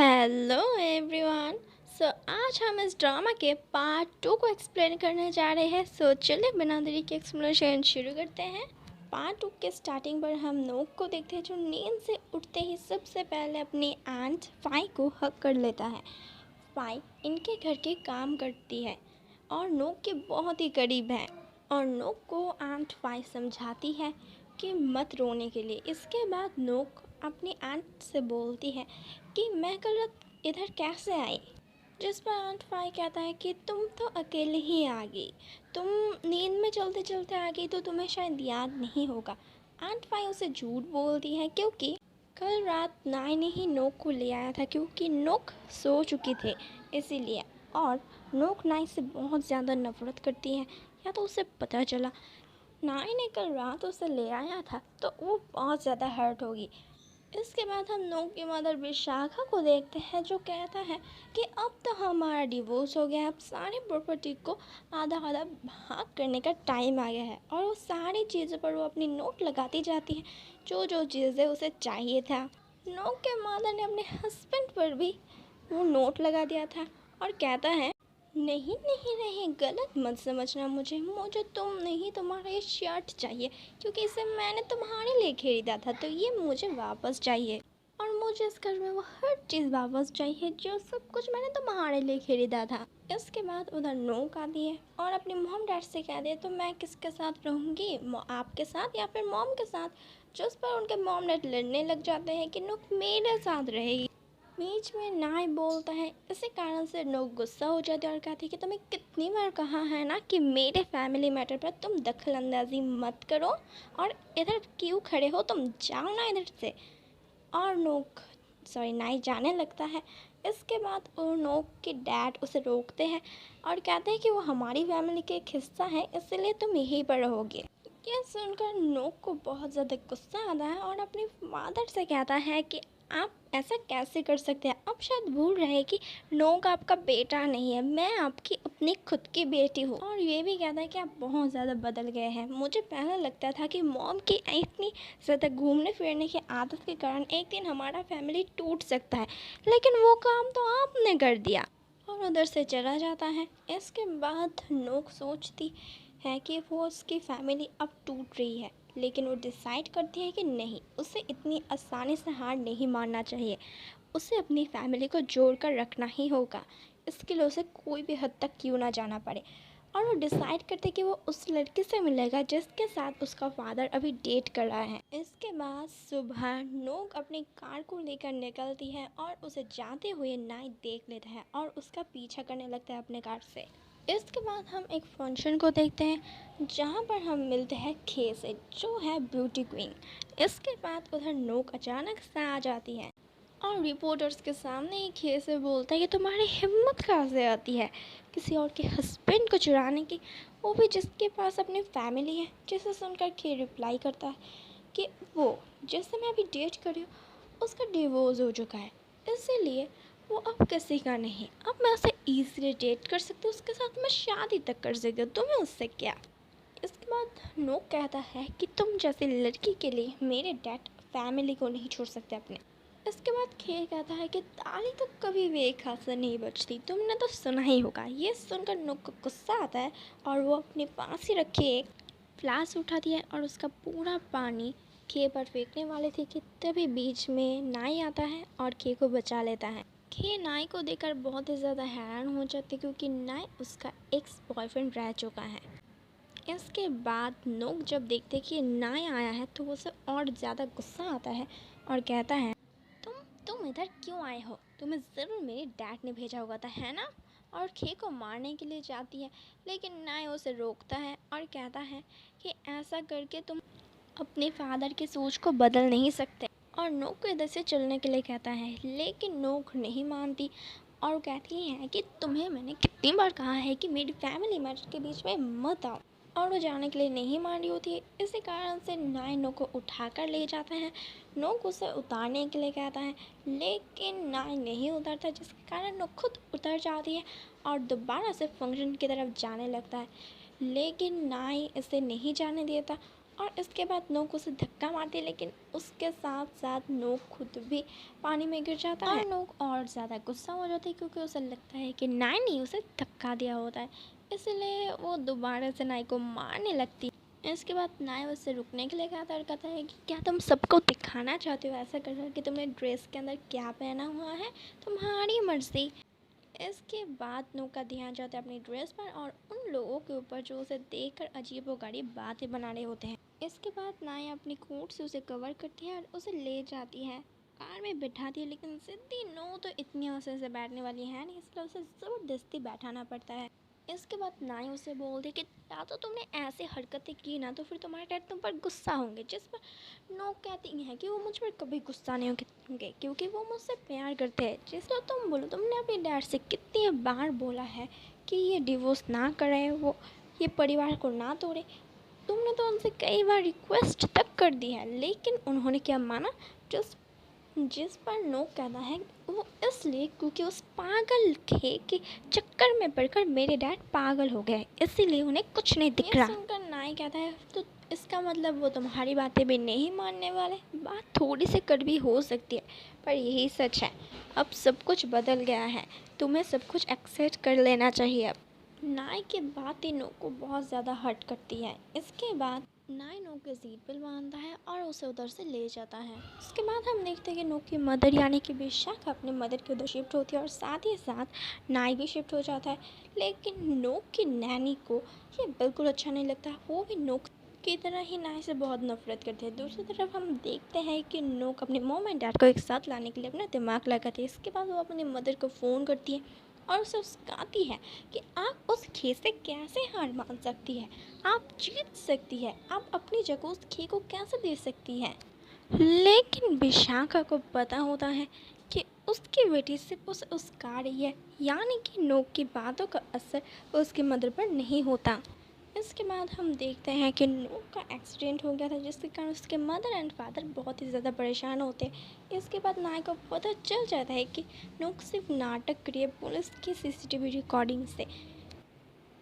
Hello everyone. आज हम इस ड्रामा के पार्ट 2 को एक्सप्लेन करने जा रहे हैं। चलिए बिना देरी के एक्सप्लेनेशन शुरू करते हैं। पार्ट 2 के स्टार्टिंग पर हम नोक को देखते हैं जो नींद से उठते ही सबसे पहले अपनी आंट फाई को हक कर लेता है। फाई इनके घर के काम करती है और नोक के बहुत ही करीब है और नोक को आंट फाई समझाती है कि मत रोने के लिए। इसके बाद नोक अपनी आंट से बोलती है कि मैं कल रात इधर कैसे आई, जिस पर आंट फाई कहता है कि तुम तो अकेले ही आ गई, तुम नींद में चलते चलते आ गई तो तुम्हें शायद याद नहीं होगा। आंट फाई उसे झूठ बोलती है क्योंकि कल रात नाई ने ही नोक को ले आया था, क्योंकि नोक सो चुकी थे इसीलिए। और नोक नाई से बहुत ज़्यादा नफरत करती है, या तो उसे पता चला नाई ने कल रात उसे ले आया था तो वो बहुत ज़्यादा हर्ट होगी। इसके बाद हम नोक की मदर विशाखा को देखते हैं जो कहता है कि अब तो हमारा डिवोर्स हो गया है, अब सारी प्रॉपर्टी को आधा आधा भाग करने का टाइम आ गया है। और वो सारी चीज़ों पर वो अपनी नोट लगाती जाती है, जो जो चीज़ें उसे चाहिए था। नोक के मदर ने अपने हस्बैंड पर भी वो नोट लगा दिया था और कहता है नहीं नहीं नहीं, गलत मत समझना मुझे तुम नहीं, तुम्हारा ये शर्ट चाहिए क्योंकि इसे मैंने तुम्हारे लिए खरीदा था, तो ये मुझे वापस चाहिए। और मुझे इस घर में वो हर चीज़ वापस चाहिए जो सब कुछ मैंने तुम्हारे लिए खरीदा था। इसके बाद उधर नोक आती है और अपनी मॉम डैड से कह दे तो मैं किसके साथ रहूँगी, आपके साथ या फिर मॉम के साथ। जिस पर उनके मॉम डैड लड़ने लग जाते हैं कि नोक मेरे साथ रहेगी। बीच में नाई बोलता है, इसी कारण से लोग गुस्सा हो जाते हैं और कहते हैं कि तुम्हें कितनी बार कहा है ना कि मेरे फैमिली मैटर पर तुम दखल अंदाजी मत करो, और इधर क्यों खड़े हो, तुम जाओ ना इधर से। और नाई जाने लगता है। इसके बाद नोक के डैड उसे रोकते हैं और कहते हैं कि वो हमारी फैमिली के एक हिस्सा है, इसलिए तुम यहीं पर रहोगे। ये सुनकर नोक को बहुत ज़्यादा गुस्सा आता है और अपनी फादर से कहता है कि आप ऐसा कैसे कर सकते हैं। अब शायद भूल रहे कि नोक आपका बेटा नहीं है, मैं आपकी अपनी खुद की बेटी हूँ। और ये भी कहता है कि आप बहुत ज़्यादा बदल गए हैं। मुझे पहले लगता था कि मॉम की इतनी ज़्यादा घूमने फिरने की आदत के कारण एक दिन हमारा फैमिली टूट सकता है, लेकिन वो काम तो आपने कर दिया। और उधर से चला जाता है। इसके बाद नोक सोचती है कि वो उसकी फैमिली अब टूट रही है, लेकिन वो डिसाइड करती है कि नहीं, उसे इतनी आसानी से हार नहीं मानना चाहिए, उसे अपनी फैमिली को जोड़ कर रखना ही होगा। इसके लिए उसे कोई भी हद तक क्यों ना जाना पड़े। और वो डिसाइड करते कि वो उस लड़के से मिलेगा जिसके साथ उसका फादर अभी डेट कर रहा है। इसके बाद सुबह नोक अपनी कार को लेकर निकलती है और उसे जाते हुए नाई देख लेता है और उसका पीछा करने लगता है अपने कार से। इसके बाद हम एक फंक्शन को देखते हैं जहाँ पर हम मिलते हैं खे से, जो है ब्यूटी क्वीन। इसके बाद उधर नोक अचानक से आ जाती है और रिपोर्टर्स के सामने ही खे से बोलता है कि तुम्हारी हिम्मत कहाँ से आती है किसी और के हस्बैंड को चुराने की, वो भी जिसके पास अपनी फैमिली है। जिसे सुनकर खे रिप्लाई करता है कि वो जिससे मैं अभी डेट कर रही हूँ उसका डिवोर्स हो चुका है, इसीलिए वो अब किसी का नहीं, अब मैं उसे ईज़िली डेट कर सकती हूँ, उसके साथ मैं शादी तक कर सकती हूँ, तुम्हें उससे क्या। इसके बाद नोक कहता है कि तुम जैसी लड़की के लिए मेरे डैड फैमिली को नहीं छोड़ सकते अपने। इसके बाद खे कहता है कि ताली तो कभी भी एक हाथ से नहीं बचती, तुमने तो सुना ही होगा। ये सुनकर नोक को गुस्सा आता है और वो अपनी पास ही रखे एक फ्लास्क उठाती है और उसका पूरा पानी खे पर फेंकने वाले थे कि तभी बीच में नाई आता है और खे को बचा लेता है। खे नाई को देखकर बहुत ही ज़्यादा हैरान हो जाती है क्योंकि नाई उसका एक्स बॉयफ्रेंड रह चुका है। इसके बाद नोक जब देखते कि नाई आया है तो उसे और ज़्यादा गुस्सा आता है और कहता है तुम इधर क्यों आए हो, तुम्हें ज़रूर मेरे डैड ने भेजा होगा था, है ना। और खे को मारने के लिए जाती है, लेकिन नाई उसे रोकता है और कहता है कि ऐसा करके तुम अपने फादर की सोच को बदल नहीं सकते। और नोक को इधर से चलने के लिए कहता है, लेकिन नोक नहीं मानती और वो कहती है कि तुम्हें मैंने कितनी बार कहा है कि मेरी फैमिली मैटर के बीच में मत आओ। और वो जाने के लिए नहीं मान रही होती है। इसी कारण से नाई नोक को उठाकर ले जाता है। नोक उसे उतारने के लिए कहता है, लेकिन नाई नहीं उतरता, जिसके कारण नोक खुद उतर जाती है और दोबारा से फंक्शन की तरफ जाने लगता है। लेकिन नाई इसे नहीं जाने देता और इसके बाद नोक उसे धक्का मारती है, लेकिन उसके साथ साथ नोक खुद भी पानी में गिर जाता है और नोक और ज़्यादा गुस्सा हो जाती है क्योंकि उसे लगता है कि नाई ने उसे धक्का दिया होता है, इसलिए वो दोबारा से नाई को मारने लगती है। इसके बाद नाई उससे रुकने के लिए कहता है और कहता है कि क्या तुम सबको दिखाना चाहते हो ऐसा कर कि तुमने ड्रेस के अंदर क्या पहना हुआ है, तुम्हारी मर्जी। इसके बाद नोक का ध्यान जाता है अपनी ड्रेस पर और उन लोगों के ऊपर जो उसे देखकर अजीबोगरीब बातें बना रहे होते हैं। इसके बाद नाई अपनी कोट से उसे कवर करती है और उसे ले जाती है, कार में बिठाती है, लेकिन सिद्धि नो तो इतनी आसानी से बैठने वाली है नहीं, इसलिए उसे ज़बरदस्ती बैठाना पड़ता है। इसके बाद नाई उसे बोलती है कि या तो तुमने ऐसी हरकतें की ना तो फिर तुम्हारे डैड तुम पर गुस्सा होंगे, जिस पर नोक कहती हैं कि वो मुझ पर कभी गुस्सा नहीं होंगे क्योंकि वो मुझसे प्यार करते हैं। जिसको तुम बोलो, तुमने अपने डैड से कितनी बार बोला है कि ये डिवोर्स ना करें, वो ये परिवार को ना तोड़े, तुमने तो उनसे कई बार रिक्वेस्ट तक कर दी है, लेकिन उन्होंने क्या माना। जिस पर नोक कहता है वो इसलिए क्योंकि उस पागल के चक्कर में पड़कर मेरे डैड पागल हो गए, इसीलिए उन्हें कुछ नहीं दिख रहा। सुनकर नाई कहता है तो इसका मतलब वो तुम्हारी बातें भी नहीं मानने वाले। बात थोड़ी सी कड़वी हो सकती है पर यही सच है, अब सब कुछ बदल गया है, तुम्हें सब कुछ एक्सेप्ट कर लेना चाहिए। अब नाई की बातें नोक को बहुत ज़्यादा हर्ट करती है। इसके बाद नाई नोक के सीट पर बांधता है और उसे उधर से ले जाता है। उसके बाद हम देखते हैं कि नोक की मदर यानी कि विशाखा अपने मदर के उधर शिफ्ट होती है और साथ ही साथ नाई भी शिफ्ट हो जाता है, लेकिन नोक की नैनी को ये बिल्कुल अच्छा नहीं लगता। वो भी नोक की तरह ही नाई से बहुत नफरत करते हैं। दूसरी तरफ हम देखते हैं कि नोक अपने मॉम एंड डैड को एक साथ लाने के लिए अपना दिमाग लगाती है। इसके बाद वो अपनी मदर को फ़ोन करती है और उसे उसकाती है कि आप उस खेत से कैसे हार मान सकती है, आप जीत सकती है, आप अपनी जगह उस खेत को कैसे दे सकती है। लेकिन विशाखा को पता होता है कि उसकी बेटी सिर्फ उसे उसका रही है, यानी कि नोक की बातों का असर उसकी मदर पर नहीं होता। इसके बाद हम देखते हैं कि नोक का एक्सीडेंट हो गया था, जिसके कारण उसके मदर एंड फादर बहुत ही ज़्यादा परेशान होते हैं। इसके बाद नाई को पता चल जाता है कि नोक सिर्फ नाटक करी है पुलिस की सीसीटीवी रिकॉर्डिंग से।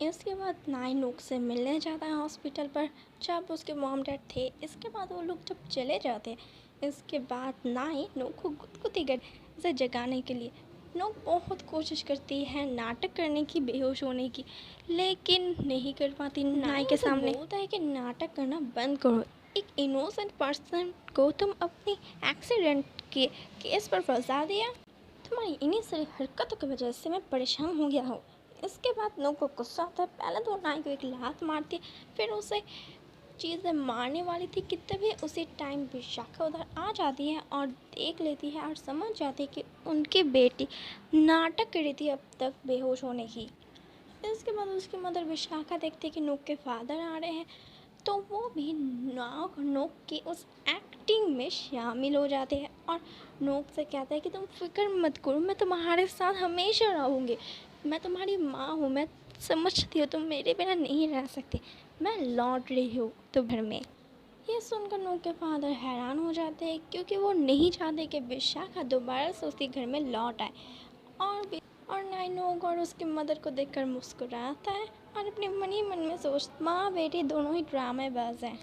इसके बाद नाई नोक से मिलने जाता है हॉस्पिटल पर जब उसके मॉम डैड थे। इसके बाद वो लोग जब चले जाते हैं, इसके बाद नाई नोक को गुदगुदी कर उसे जगाने के लिए नोक बहुत कोशिश करती है नाटक करने की, बेहोश होने की, लेकिन नहीं कर पाती। नाई के सामने बोलता है कि नाटक करना बंद करो, एक इनोसेंट पर्सन को तुम अपनी एक्सीडेंट के केस पर फंसा दिया, तुम्हारी इन्हीं सारी हरकतों की वजह से मैं परेशान हो गया हूँ। इसके बाद नोक को गुस्सा आता है, पहले तो नाई को एक लात मारती है, फिर उसे चीज़ें मारने वाली थी कि तभी उसी टाइम विशाखा उधर आ जाती है और देख लेती है और समझ जाती है कि उनकी बेटी नाटक कर रही थी अब तक बेहोश होने की। इसके बाद उसकी मदर विशाखा देखती है कि नोक के फादर आ रहे हैं, तो वो भी नोक की उस एक्टिंग में शामिल हो जाते हैं और नोक से कहता है कि तुम फिक्र मत करो, मैं तुम्हारे साथ हमेशा रहूँगी, मैं तुम्हारी माँ हूँ, मैं समझती हूँ तुम मेरे बिना नहीं रह सकते, मैं लौट रही हूँ तो घर में। ये सुनकर नोक के फादर हैरान हो जाते हैं क्योंकि वो नहीं चाहते कि विशाखा दोबारा से उसके घर में लौट आए। और नाई नोक और उसकी मदर को देखकर मुस्कुराता है और अपने मन ही मन में सोचता माँ बेटी दोनों ही ड्रामेबाज हैं।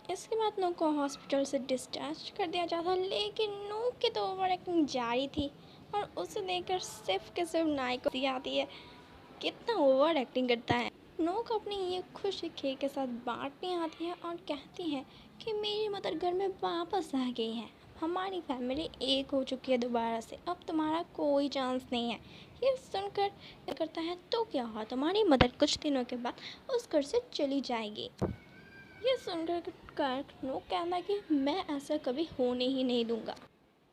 इसके बाद नोक को हॉस्पिटल से डिस्चार्ज कर दिया जाता है, लेकिन नोक की तो ओवर एक्टिंग जारी थी और उसे देखकर सिर्फ के सिर्फ नाई को हंसी आती है, कितना ओवर एक्टिंग करता है। नोक अपनी ये खुशी खे के साथ बांटने आती है और कहती है कि मेरी मदर घर में वापस आ गई है, हमारी फैमिली एक हो चुकी है दोबारा से, अब तुम्हारा कोई चांस नहीं है। ये सुनकर करता है तो क्या हुआ, तुम्हारी मदर कुछ दिनों के बाद उस घर से चली जाएगी। ये सुनकर नोक कहता है कि मैं ऐसा कभी होने ही नहीं दूंगा।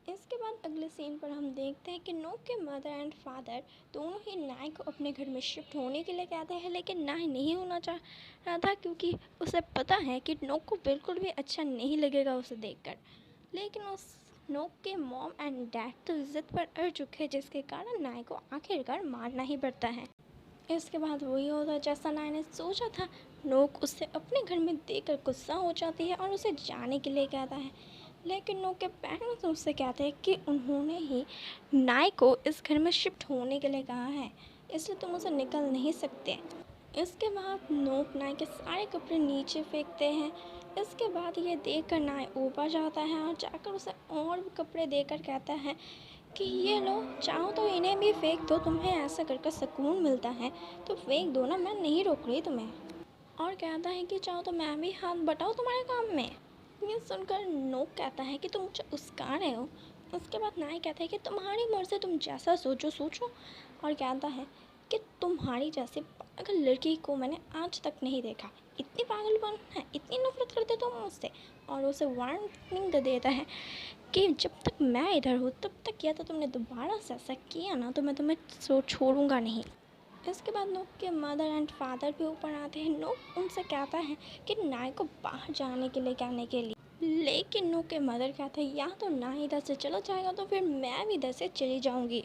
इसके बाद अगले सीन पर हम देखते हैं कि नोक के मदर एंड फादर दोनों ही नाई को अपने घर में शिफ्ट होने के लिए कहते हैं, लेकिन नाई नहीं होना चाह रहा था क्योंकि उसे पता है कि नोक को बिल्कुल भी अच्छा नहीं लगेगा उसे देखकर। लेकिन उस नोक के मॉम एंड डैड तो इज्जत पर अड़ चुके हैं, जिसके कारण नाई को आखिरकार मारना ही पड़ता है। इसके बाद वही होता है जैसा नाई ने सोचा था। नोक उसे अपने घर में देखकर गुस्सा हो जाती है और उसे जाने के लिए कहता है, लेकिन नोक के पेरेंट्स उससे कहते हैं कि उन्होंने ही नाई को इस घर में शिफ्ट होने के लिए कहा है, इसलिए तुम उसे निकल नहीं सकते। इसके बाद नोक नाई के सारे कपड़े नीचे फेंकते हैं। इसके बाद ये देखकर नाय ऊपर जाता है और जाकर उसे और भी कपड़े देकर कहता है कि ये लो, चाहो तो इन्हें भी फेंक दो, तुम्हें ऐसा करके सुकून मिलता है तो फेंक दो ना, मैं नहीं रोक रही तुम्हें। और कहता है कि चाहो तो मैं भी हाथ बटाऊँ तुम्हारे काम में। ये सुनकर नोक कहता है कि तुम मुझे उस्का रहे हो। उसके बाद नाई कहता है कि तुम्हारी मर्ज़ी, तुम जैसा सोचो सोचो। और कहता है कि तुम्हारी जैसे पागल लड़की को मैंने आज तक नहीं देखा। इतनी पागलपन है, इतनी नफरत करते तुम मुझसे। और उसे वार्निंग दे देता है कि जब तक मैं इधर हूँ तब तक, या तो तुमने दोबारा से ऐसा किया ना तो मैं तुम्हें छोड़ूंगा नहीं। इसके बाद नोक के मदर एंड फादर भी ऊपर आते हैं। नोक उनसे कहता है कि नाई को बाहर जाने के लिए कहने के लिए, लेकिन नोक के मदर कहते हैं या तो नाई इधर से चला जाएगा तो फिर मैं भी इधर से चली जाऊंगी।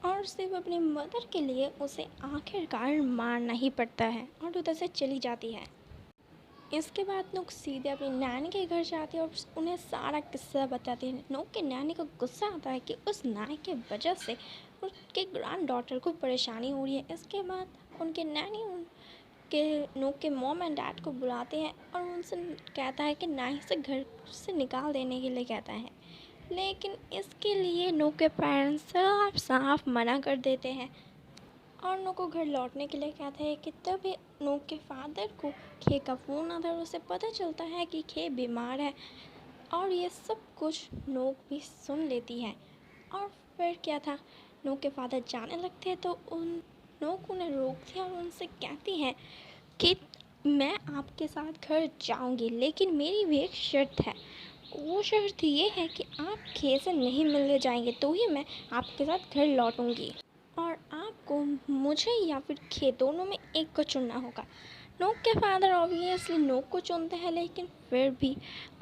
और सिर्फ अपनी मदर के लिए उसे आखिरकार मारना ही पड़ता है और उधर से चली जाती है। इसके बाद नोक सीधे अपनी नैनी के घर जाती है और उन्हें सारा किस्सा बताती है। नोक के नैनी को गुस्सा आता है कि उस नाई के वजह से उनके ग्रैंड डॉटर को परेशानी हो रही है। इसके बाद उनके नैनी उनके नोक के मॉम एंड डैड को बुलाते हैं और उनसे कहता है कि नाई से घर से निकाल देने के लिए कहता है, लेकिन इसके लिए नोक के पेरेंट्स साफ साफ मना कर देते हैं और नोक को घर लौटने के लिए कहते हैं कि तभी नोक के फादर को खे का फ़ोन आता है और उसे पता चलता है कि खे बीमार है। और ये सब कुछ नोक भी सुन लेती है। और फिर क्या था, नोक के फादर जाने लगते हैं तो नोक उन्हें रोकती है और उनसे कहती है कि मैं आपके साथ घर जाऊंगी, लेकिन मेरी भी एक शर्त है। वो शर्त ये है कि आप खे से नहीं मिलने जाएंगे तो ही मैं आपके साथ घर लौटूंगी और आपको मुझे या फिर खे दोनों में एक को चुनना होगा। नोक के फादर ऑब्वियसली नोक को चुनते हैं, लेकिन फिर भी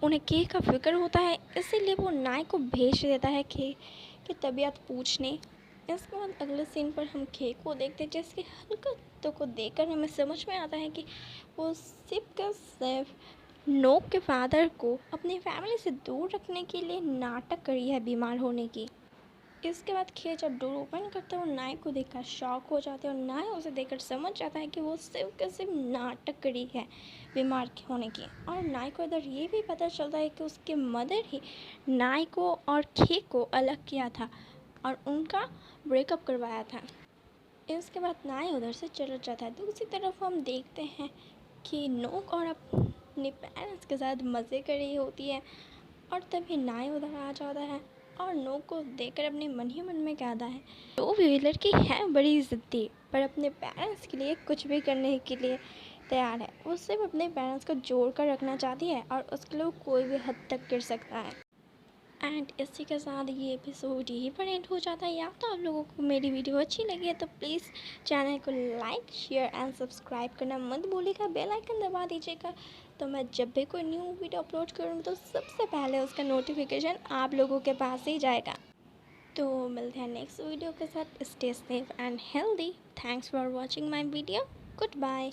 उन्हें खे का फिक्र होता है, इसीलिए वो नाई को भेज देता है खे की तबीयत पूछने। इसके बाद अगले सीन पर हम खे को देखते हैं, जिसकी हरकतों को देखकर हमें समझ में आता है कि वो सिर्फ नोक के फादर को अपनी फैमिली से दूर रखने के लिए नाटक करी है बीमार होने की। इसके बाद खे जब डोर ओपन करता है वो नाई को देखकर शॉक हो जाते हैं और नाई उसे देखकर समझ जाता है कि वो सिर्फ नाटक करी है बीमार होने की। और नाई को इधर ये भी पता चलता है कि उसके मदर ही नाई को और खे को अलग किया था और उनका ब्रेकअप करवाया था। इसके बाद नाई उधर से चला जाता है। दूसरी तरफ हम देखते हैं कि नोक और अपने पेरेंट्स के साथ मज़े कर रही होती है और तभी नाई उधर आ जाता है और नोक को देखकर अपने मन ही मन में कहता है, टू व्हीलर की है बड़ी ज़िद्दी, पर अपने पेरेंट्स के लिए कुछ भी करने के लिए तैयार है। वो सिर्फ अपने पेरेंट्स को जोड़ कर रखना चाहती है और उसके लिए कोई भी हद तक कर सकता है। एंड इसी के साथ ये एपिसोड यहीं पर एंड हो जाता है। या तो आप लोगों को मेरी वीडियो अच्छी लगी है तो प्लीज़ चैनल को लाइक शेयर एंड सब्सक्राइब करना मत भूलिएगा, बेल आइकन दबा दीजिएगा, तो मैं जब भी कोई न्यू वीडियो अपलोड करूँ तो सबसे पहले उसका नोटिफिकेशन आप लोगों के पास ही जाएगा। तो मिलते हैं नेक्स्ट वीडियो के साथ। Stay safe and healthy. Thanks for watching my video. Good bye.